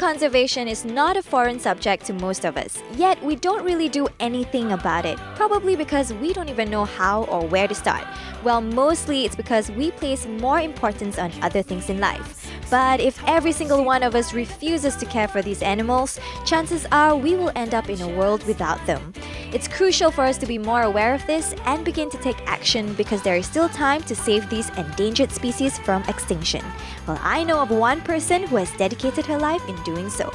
conservation is not a foreign subject to most of us, yet we don't really do anything about it, probably because we don't even know how or where to start. Well, mostly it's because we place more importance on other things in life. But if every single one of us refuses to care for these animals, chances are we will end up in a world without them. It's crucial for us to be more aware of this and begin to take action because there is still time to save these endangered species from extinction. Well, I know of one person who has dedicated her life in doing so.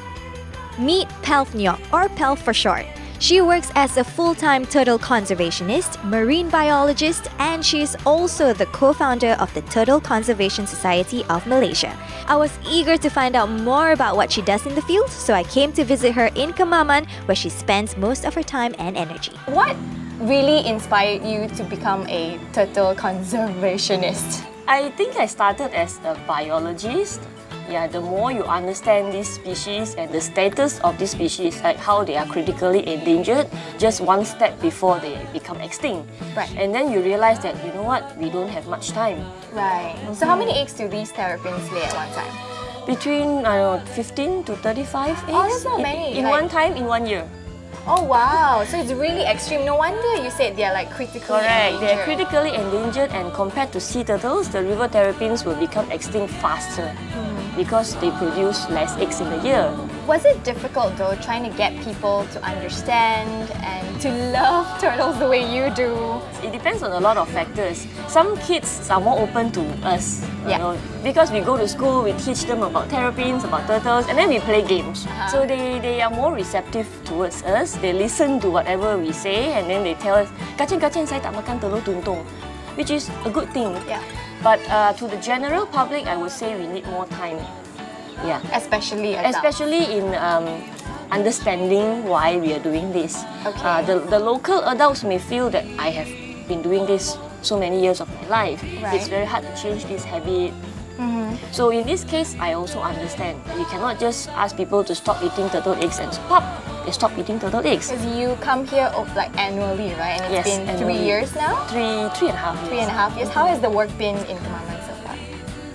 Meet Penuh, or Pelf for short. She works as a full-time turtle conservationist, marine biologist, and she is also the co-founder of the Turtle Conservation Society of Malaysia. I was eager to find out more about what she does in the field, so I came to visit her in Kemaman, where she spends most of her time and energy. What really inspired you to become a turtle conservationist? I think I started as a biologist. Yeah, the more you understand these species and the status of these species, like how they are critically endangered, just one step before they become extinct. Right. And then you realize that, you know what, we don't have much time. Right. So how many eggs do these terrapins lay at one time? Between, I don't know, 15 to 35 eggs. Oh, that's not many. In one time, in 1 year. Oh wow, so it's really extreme. No wonder you said they're like critically Correct, endangered. they're critically endangered, and compared to sea turtles, the river terrapins will become extinct faster because they produce less eggs in a year. Was it difficult though, trying to get people to understand and to love turtles the way you do? It depends on a lot of factors. Some kids are more open to us, you know, because we go to school, we teach them about terrapins, about turtles, and then we play games. So they are more receptive towards us. They listen to whatever we say, and then they tell us, "Kacang-kacang, saya tak makan telur Tonton," which is a good thing. Yeah. But to the general public, I would say we need more time. Yeah. Especially adults. Especially in understanding why we are doing this. Okay. The local adults may feel that I have been doing this so many years of my life. Right. It's very hard to change this habit. So in this case, I also understand. You cannot just ask people to stop eating turtle eggs and pop, they stop eating turtle eggs. Because you come here like annually, right? And it's been annually. 3 years now? Three and a half years. 3.5 years. How has the work been in Kemaman so far?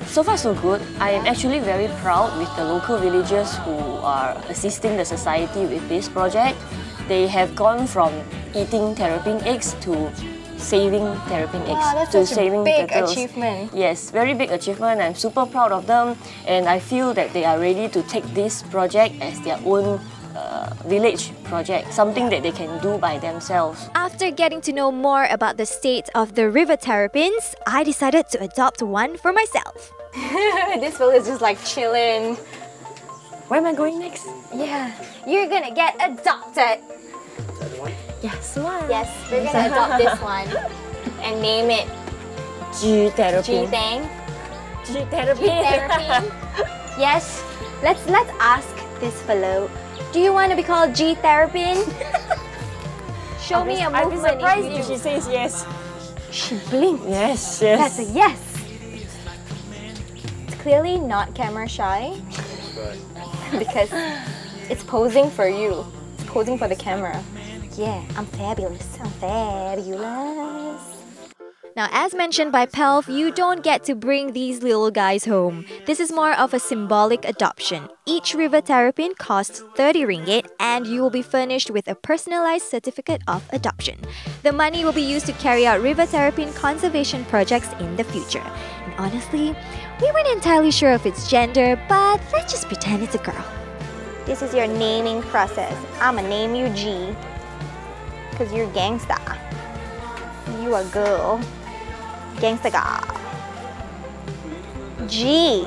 So far so good. I am actually very proud with the local villagers who are assisting the society with this project. They have gone from eating terrapin eggs to saving terrapin eggs, Wow, that's to such a saving big turtles. achievement. Yes, very big achievement. I'm super proud of them, and I feel that they are ready to take this project as their own village project, something that they can do by themselves. After getting to know more about the state of the river terrapins, I decided to adopt one for myself. This fella is just like chilling. Where am I going next? Yeah, you're gonna get adopted. Yes, one. Yes, we're gonna adopt this one and name it G-Therapy. G-Thang. G-Therapy. G-Therapy. Yes, let's ask this fellow. Do you want to be called G-Therapin? Show me a I'd be movement surprised if you if she says yes. She blinked. Yes, yes. That's a yes. It's clearly not camera shy because it's posing for you. It's posing for the camera. Yeah, I'm fabulous. I'm fabulous. Now, as mentioned by Pelf, you don't get to bring these little guys home. This is more of a symbolic adoption. Each river terrapin costs 30 ringgit and you will be furnished with a personalized certificate of adoption. The money will be used to carry out river terrapin conservation projects in the future. And honestly, we weren't entirely sure of its gender, but let's just pretend it's a girl. This is your naming process. I'ma name you G because you're gangsta. You a girl. Gangsta girl. G.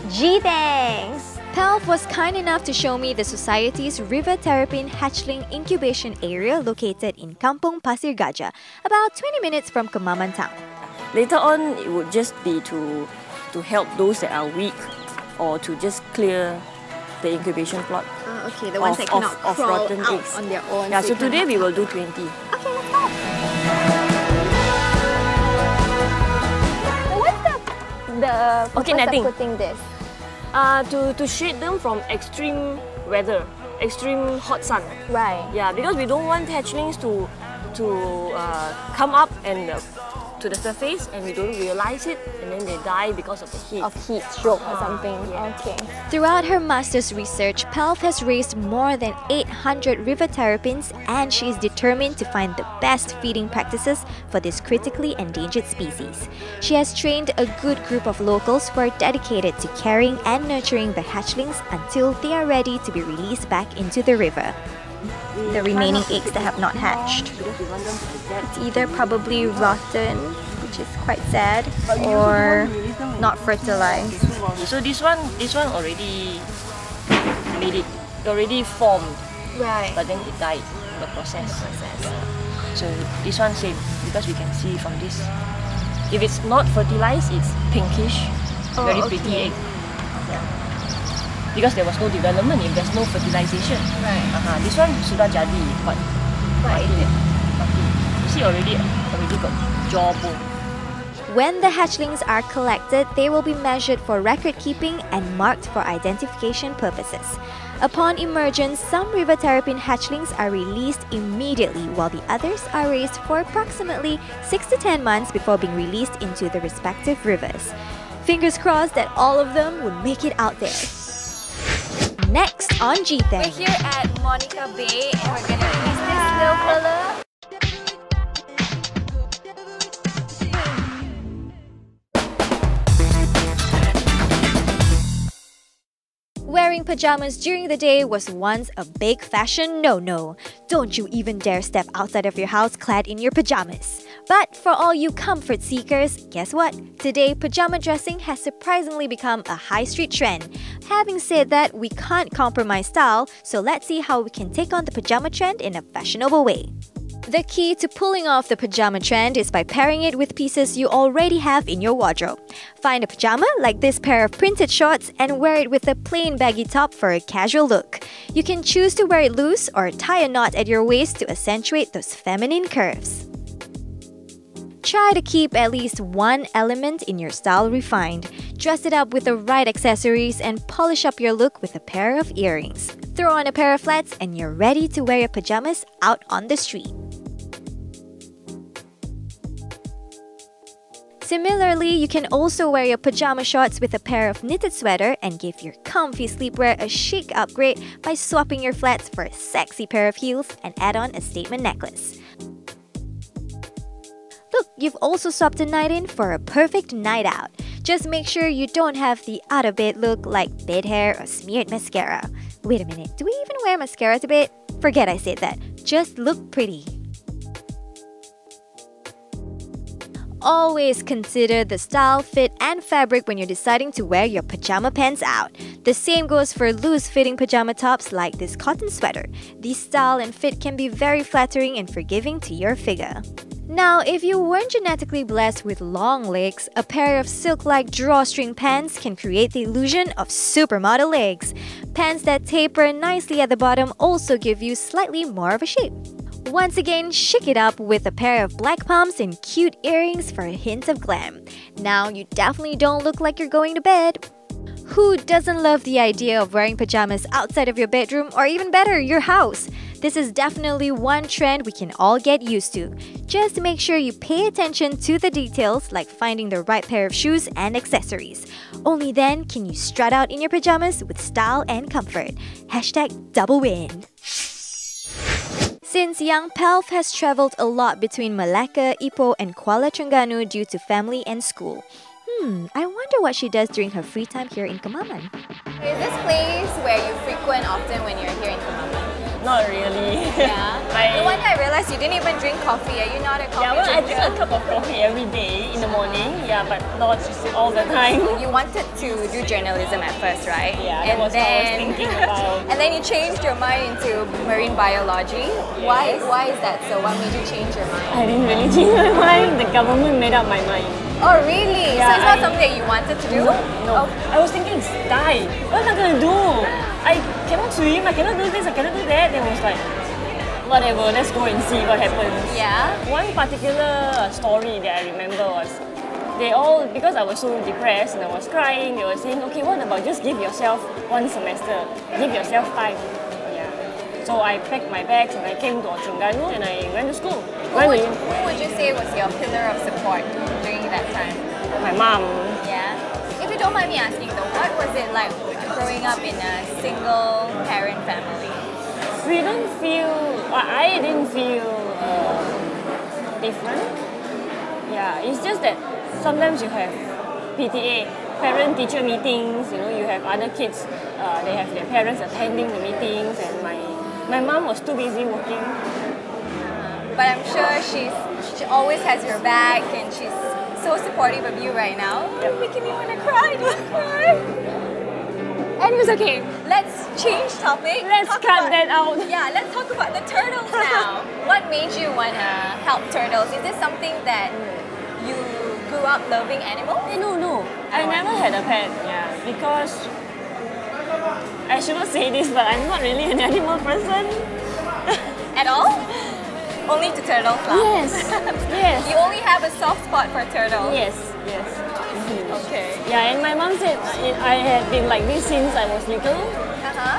G-Thang. Pelf was kind enough to show me the Society's River Terrapin Hatchling Incubation Area located in Kampung Pasir Gajah, about 20 minutes from Kemaman town. Later on, it would just be to help those that are weak or to just clear the incubation plot. Okay, the ones that cannot of crawl rotten out eggs. on their own. Yeah, so today we will do 20. Okay, let's go. So what's the purpose netting. of putting this? To shade them from extreme weather, extreme hot sun. Right. Yeah, because we don't want hatchlings to come up and to the surface and we don't realize it, and then they die because of the heat. Of heat stroke or something. Yeah. Okay. Throughout her master's research, Pelf has raised more than 800 river terrapins, and she is determined to find the best feeding practices for this critically endangered species. She has trained a good group of locals who are dedicated to caring and nurturing the hatchlings until they are ready to be released back into the river. The remaining eggs that have not hatched. It's either probably rotten, which is quite sad, or not fertilized. So this one already made it, already formed, Right. but then it died in the process. So this one same, because we can see from this. If it's not fertilized, it's pinkish, very pretty egg. Yeah. Because there was no development if there's no fertilization. Right. This one sudah jadi, but mati. You see already got jawbone. When the hatchlings are collected, they will be measured for record keeping and marked for identification purposes. Upon emergence, some river terrapin hatchlings are released immediately, while the others are raised for approximately 6 to 10 months before being released into the respective rivers. Fingers crossed that all of them would make it out there. Next on G-Thang. We're here at Monica Bay and we're gonna release this little fella. Wearing pajamas during the day was once a big fashion no-no. Don't you even dare step outside of your house clad in your pajamas. But for all you comfort seekers, guess what? Today, pajama dressing has surprisingly become a high street trend. Having said that, we can't compromise style, so let's see how we can take on the pajama trend in a fashionable way. The key to pulling off the pajama trend is by pairing it with pieces you already have in your wardrobe. Find a pajama like this pair of printed shorts and wear it with a plain baggy top for a casual look. You can choose to wear it loose or tie a knot at your waist to accentuate those feminine curves. Try to keep at least one element in your style refined. Dress it up with the right accessories and polish up your look with a pair of earrings. Throw on a pair of flats and you're ready to wear your pajamas out on the street. Similarly, you can also wear your pajama shorts with a pair of knitted sweater and give your comfy sleepwear a chic upgrade by swapping your flats for a sexy pair of heels and add on a statement necklace. Look, you've also swapped a night in for a perfect night out. Just make sure you don't have the out-of-bed look like bed hair or smeared mascara. Wait a minute, do we even wear mascara to bed? Forget I said that. Just look pretty. Always consider the style, fit, and fabric when you're deciding to wear your pajama pants out. The same goes for loose-fitting pajama tops like this cotton sweater. The style and fit can be very flattering and forgiving to your figure. Now, if you weren't genetically blessed with long legs, a pair of silk-like drawstring pants can create the illusion of supermodel legs. Pants that taper nicely at the bottom also give you slightly more of a shape. Once again, chic it up with a pair of black palms and cute earrings for a hint of glam. Now, you definitely don't look like you're going to bed. Who doesn't love the idea of wearing pajamas outside of your bedroom or even better, your house? This is definitely one trend we can all get used to. Just make sure you pay attention to the details like finding the right pair of shoes and accessories. Only then can you strut out in your pajamas with style and comfort. #double win. Since young, Pelf has traveled a lot between Malacca, Ipoh, and Kuala Terengganu due to family and school. I wonder what she does during her free time here in Kemaman. Is this place where you frequent often when you're here in Kemaman? Not really. Yeah. No wonder I realized you didn't even drink coffee. Are you not a coffee Yeah, well, I drinker? drink a cup of coffee every day in the morning. Yeah, but not all the time. You wanted to do journalism at first, right? Yeah, that was what I was thinking about. And then you changed your mind into marine biology. Yes. Why is that so? Why made you change your mind? I didn't really change my mind. The government made up my mind. Oh, really? Yeah, so it's not something that you wanted to do? No. Oh. I was thinking, die. What am I gonna do? I cannot swim, I cannot do this, I cannot do that. Then I was like, whatever, let's go and see what happens. Yeah? One particular story that I remember was, they all, because I was so depressed and I was crying, they were saying, okay, what about just give yourself one semester, give yourself time. Yeah. So I packed my bags and I came to Terengganu and I went to school. Who would you say was your pillar of support during that time? My mom. Yeah. If you don't mind me asking though, what was it like growing up in a single parent family? We don't feel, I didn't feel different. Yeah, it's just that sometimes you have PTA, parent-teacher meetings, you know, you have other kids, they have their parents attending the meetings, and my mom was too busy working. But I'm sure she always has your back and she's so supportive of you right now. You're making me want to cry, don't cry. Anyways, okay, let's change topic. Let's cut that out. Yeah, let's talk about the turtles now. What made you want to help turtles? Is this something that you grew up loving animals? No. I never had a pet, yeah, because I shouldn't say this, but I'm not really an animal person. At all? Only to turtles, lah. Yes, yes. You only have a soft spot for turtles. Yes. Okay. Yeah, and my mom said I had been like this since I was little.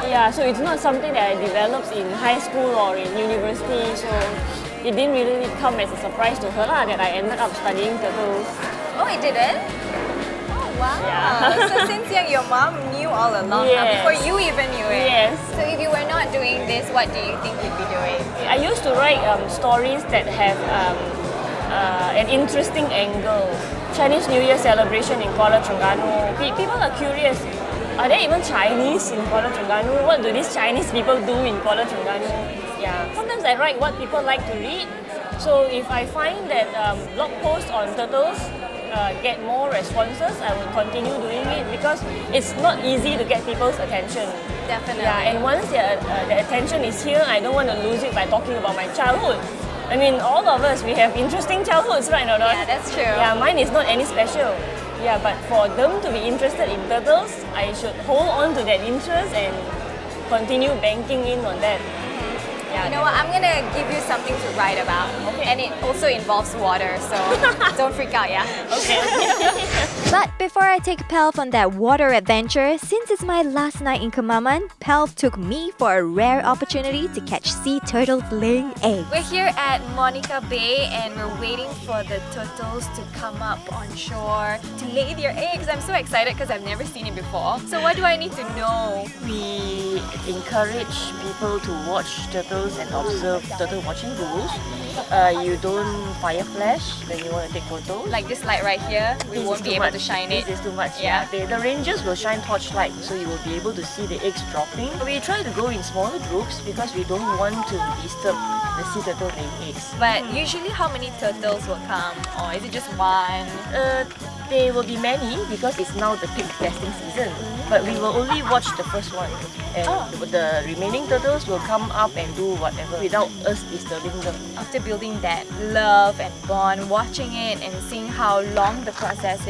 Yeah, so it's not something that I developed in high school or in university, so it didn't really come as a surprise to her that I ended up studying turtles. Oh, it didn't? Oh, wow. Yeah. So since young, your mom knew all along, Yes. before you even knew it. Yes. So if you were not doing this, what do you think you'd be doing? I used to write stories that have an interesting angle. Chinese New Year celebration in Kuala Terengganu. People are curious. Are there even Chinese in Kuala Terengganu? What do these Chinese people do in Kuala Terengganu? Yeah. Sometimes I write what people like to read. So if I find that blog posts on turtles get more responses, I will continue doing it because it's not easy to get people's attention. Definitely. Yeah, and once the attention is here, I don't want to lose it by talking about my childhood. I mean, all of us, we have interesting childhoods, right, Tonton? Yeah, that's true. Yeah, mine is not any special. Yeah, but for them to be interested in turtles, I should hold on to that interest and continue banking in on that. Yeah, You know what? I'm gonna give you something to write about. Okay. And it also involves water, so don't freak out, yeah? Okay. But before I take Pelf on that water adventure, since it's my last night in Kemaman, Pelf took me for a rare opportunity to catch sea turtles laying eggs. We're here at Monica Bay and we're waiting for the turtles to come up on shore to lay their eggs. I'm so excited because I've never seen it before. So what do I need to know? We encourage people to watch turtles and observe turtle watching rules. You don't fire flash when you want to take photos. Like this light right here, we won't be able to shine it. This is too much. Yeah. The rangers will shine torchlight, so you will be able to see the eggs dropping. We try to go in smaller groups because we don't want to disturb the sea turtle laying eggs. But usually how many turtles will come? Or is it just one? There will be many because it's now the peak testing season. But we will only watch the first one. And the remaining turtles will come up and do whatever without us disturbing them. After building that love and bond, watching it and seeing how long the process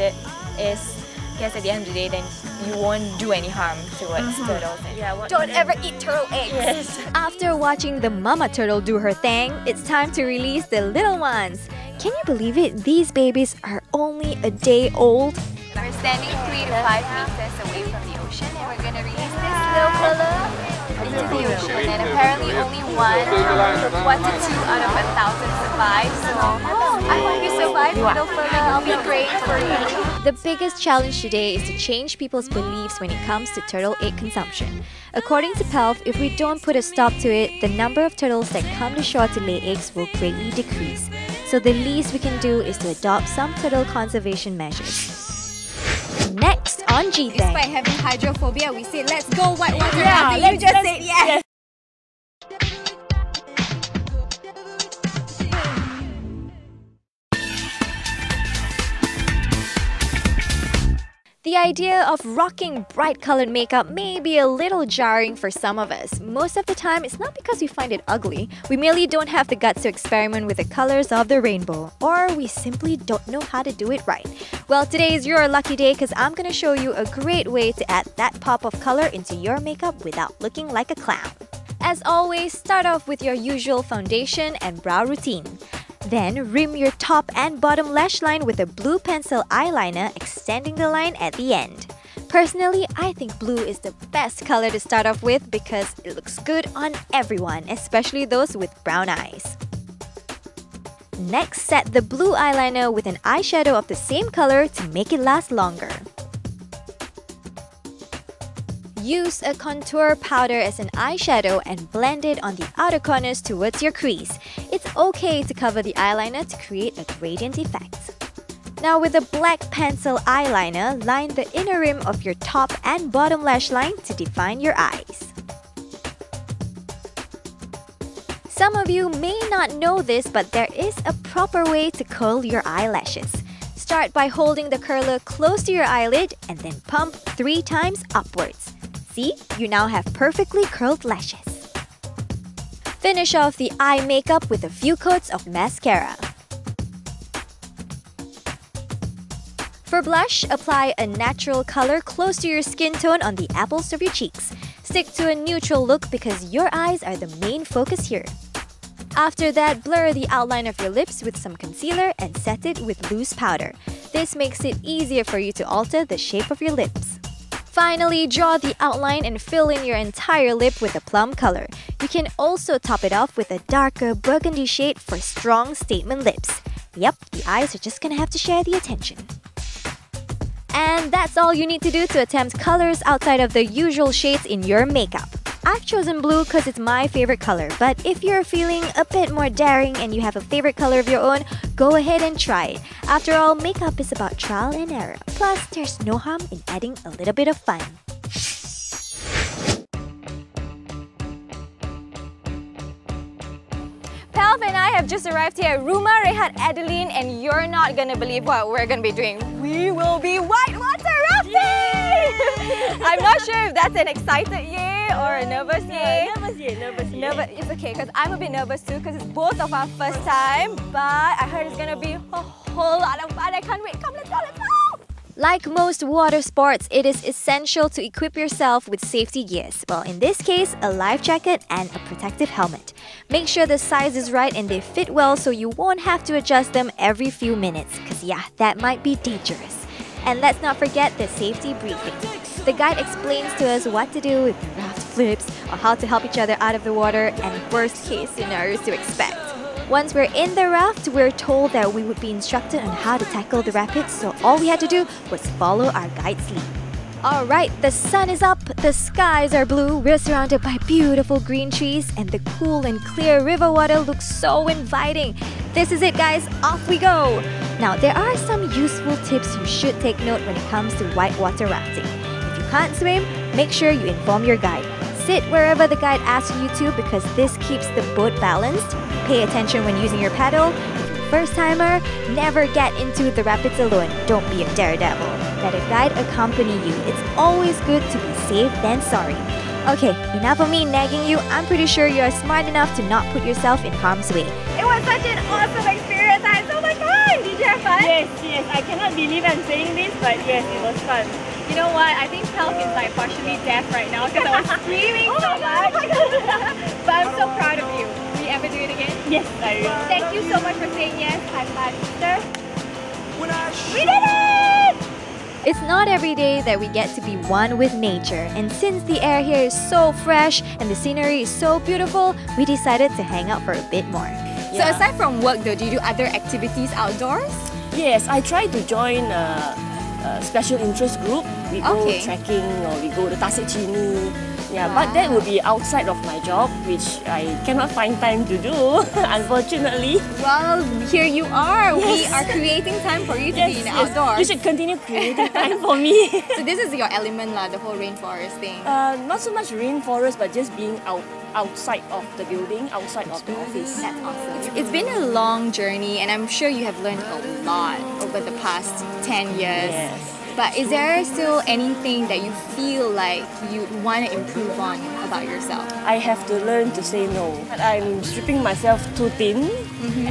is, I guess at the end of the day, then you won't do any harm towards turtles. And don't ever eat turtle eggs. Yes. After watching the mama turtle do her thing, it's time to release the little ones. Can you believe it? These babies are only a day old. We're standing 3 to 5 meters away from the ocean and we're going to release this little fella into the ocean. And apparently only 1 to 2 out of 1,000 survive. So I hope you survive, little fella. I'll be praying for you. The biggest challenge today is to change people's beliefs when it comes to turtle egg consumption. According to Pelf, if we don't put a stop to it, the number of turtles that come to shore to lay eggs will greatly decrease. So the least we can do is to adopt some turtle conservation measures. Next on G-Thang. Despite having hydrophobia, we say let's go whitewater. Yeah, rafting. You just said yes. The idea of rocking bright colored makeup may be a little jarring for some of us. Most of the time, it's not because we find it ugly. We merely don't have the guts to experiment with the colors of the rainbow, or we simply don't know how to do it right. Well, today is your lucky day because I'm going to show you a great way to add that pop of color into your makeup without looking like a clown. As always, start off with your usual foundation and brow routine. Then, rim your top and bottom lash line with a blue pencil eyeliner, extending the line at the end. Personally, I think blue is the best color to start off with because it looks good on everyone, especially those with brown eyes. Next, set the blue eyeliner with an eyeshadow of the same color to make it last longer. Use a contour powder as an eyeshadow and blend it on the outer corners towards your crease. It's okay to cover the eyeliner to create a gradient effect. Now with a black pencil eyeliner, line the inner rim of your top and bottom lash line to define your eyes. Some of you may not know this, but there is a proper way to curl your eyelashes. Start by holding the curler close to your eyelid and then pump 3 times upwards. See, you now have perfectly curled lashes. Finish off the eye makeup with a few coats of mascara. For blush, apply a natural color close to your skin tone on the apples of your cheeks. Stick to a neutral look because your eyes are the main focus here. After that, blur the outline of your lips with some concealer and set it with loose powder. This makes it easier for you to alter the shape of your lips. Finally, draw the outline and fill in your entire lip with a plum color. You can also top it off with a darker burgundy shade for strong statement lips. Yep, the eyes are just gonna have to share the attention. And that's all you need to do to attempt colors outside of the usual shades in your makeup. I've chosen blue because it's my favorite color, but if you're feeling a bit more daring and you have a favorite color of your own, go ahead and try it. After all, makeup is about trial and error. Plus, there's no harm in adding a little bit of fun. Pelv and I have just arrived here at Rumah Rehat Adeline, and you're not gonna believe what we're gonna be doing. We will be whitewater rafting! I'm not sure if that's an excited yay or a nervous yay. Nervous. It's okay, because I'm a bit nervous too, because it's both of our first time, but I heard it's gonna be a whole lot of fun. I can't wait. Come, let's go, let's go! Like most water sports, it is essential to equip yourself with safety gears. Well, in this case, a life jacket and a protective helmet. Make sure the size is right and they fit well so you won't have to adjust them every few minutes, because yeah, that might be dangerous. And let's not forget the safety briefing. The guide explains to us what to do if the raft flips, or how to help each other out of the water, and worst case scenarios to expect. Once we're in the raft, we're told that we would be instructed on how to tackle the rapids, so all we had to do was follow our guide's lead. Alright, the sun is up, the skies are blue, we're surrounded by beautiful green trees, and the cool and clear river water looks so inviting. This is it, guys, off we go! Now, there are some useful tips you should take note when it comes to whitewater rafting. If you can't swim, make sure you inform your guide. Sit wherever the guide asks you to because this keeps the boat balanced. Pay attention when using your paddle. If you're a first-timer, never get into the rapids alone. Don't be a daredevil. Let a guide accompany you. It's always good to be safe than sorry. Okay, enough of me nagging you. I'm pretty sure you're smart enough to not put yourself in harm's way. It was such an awesome experience. I had so much fun. Did you have fun? Yes. I cannot believe I'm saying this, but yes, it was fun. You know what? I think Pelv is like partially deaf right now because I was screaming so much. But I'm so proud of you. Will you ever do it again? Yes, I will. Thank you so much for saying yes. High five, sister. We did it! It's not every day that we get to be one with nature, and since the air here is so fresh and the scenery is so beautiful, we decided to hang out for a bit more. So aside from work though, do you do other activities outdoors? Yes, I try to join a special interest group. We go trekking or we go to Tasik Chini. Yeah, but that would be outside of my job, which I cannot find time to do, unfortunately. Well, here you are. Yes. We are creating time for you to be in the outdoors. You should continue creating time for me. So this is your element lah, the whole rainforest thing. Not so much rainforest, but just being outside of the building, outside of the office. That's awesome. It's been a long journey, and I'm sure you have learned a lot over the past 10 years. Yes. But is there still anything that you feel like you want to improve on about yourself? I have to learn to say no. I'm stripping myself too thin.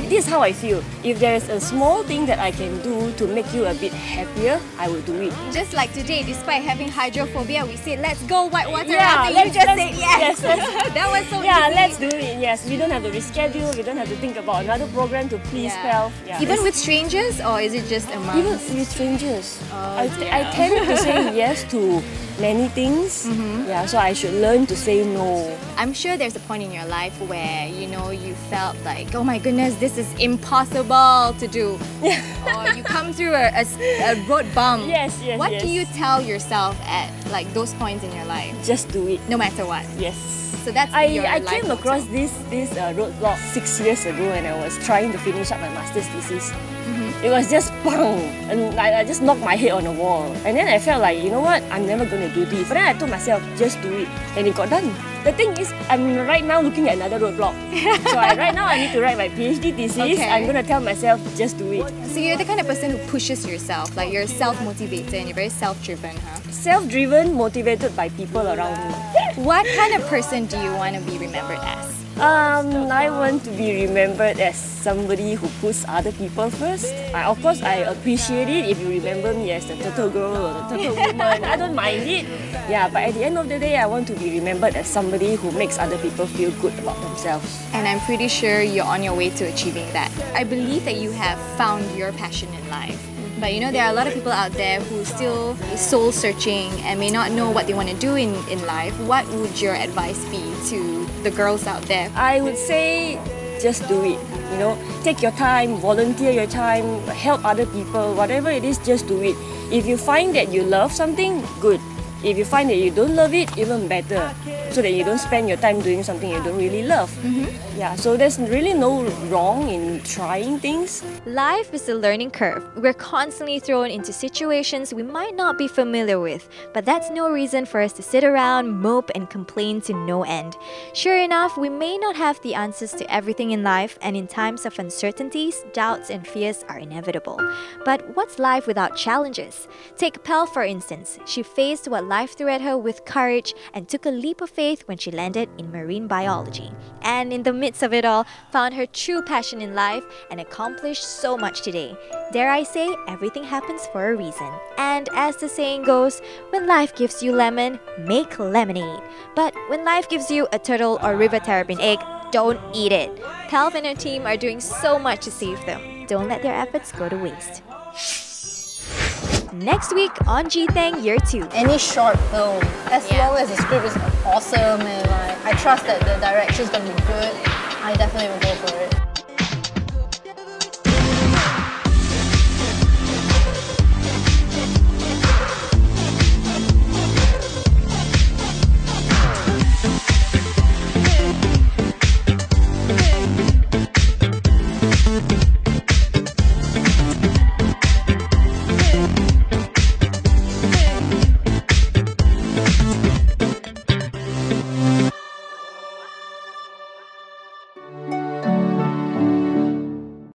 This is how I feel. If there is a small thing that I can do to make you a bit happier, I will do it. Just like today, despite having hydrophobia, we said, let's go whitewater Yeah, rafting. You just said Yes, yes. let's- That was so Yeah, easy. let's do it. Yes, we don't have to reschedule. We don't have to think about another program to please Pel. Yeah. Even with strangers, or is it just among? Even with strangers, I dear. tend to say yes to many things. Yeah, so I should learn to say no. I'm sure there's a point in your life where you felt like, oh my goodness, this is impossible to do. Or you come through a road bump. Yes. What do you tell yourself at like those points in your life? Just do it. No matter what. Yes. So that's your I life came motto. across this roadblock 6 years ago when I was trying to finish up my master's thesis. It was just bang, and I just knocked my head on the wall. And then I felt like, you know what, I'm never going to do this. But then I told myself, just do it. And it got done. The thing is, I'm right now looking at another roadblock. So right now I need to write my PhD thesis. Okay. I'm going to tell myself, just do it. So you're the kind of person who pushes yourself, like you're self-motivated and you're very self-driven, huh? Self-driven, motivated by people around me. What kind of person do you want to be remembered as? I want to be remembered as somebody who puts other people first. Of course, I appreciate it if you remember me as the turtle girl or the turtle woman. I don't mind it. Yeah, but at the end of the day, I want to be remembered as somebody who makes other people feel good about themselves. And I'm pretty sure you're on your way to achieving that. I believe that you have found your passion in life. But there are a lot of people out there who still soul searching and may not know what they want to do in life. What would your advice be to the girls out there? I would say just do it. Take your time, volunteer your time, help other people, whatever it is, just do it. If you find that you love something, good. If you find that you don't love it, even better. So that you don't spend your time doing something you don't really love. Yeah, so there's really no wrong in trying things. Life is a learning curve. We're constantly thrown into situations we might not be familiar with, but that's no reason for us to sit around, mope, and complain to no end. Sure enough, we may not have the answers to everything in life, and in times of uncertainties, doubts and fears are inevitable. But what's life without challenges? Take Pel for instance. She faced what life threw at her with courage and took a leap of faith when she landed in marine biology. And in the midst of it all, found her true passion in life and accomplished so much today. Dare I say, everything happens for a reason. And as the saying goes, when life gives you lemon, make lemonade. But when life gives you a turtle or river terrapin egg, don't eat it. Pel and her team are doing so much to save them. Don't let their efforts go to waste. Next week on G-Thang Year 2. Any short film, as long as the script is awesome and I trust that the direction is going to be good, I definitely will go for it.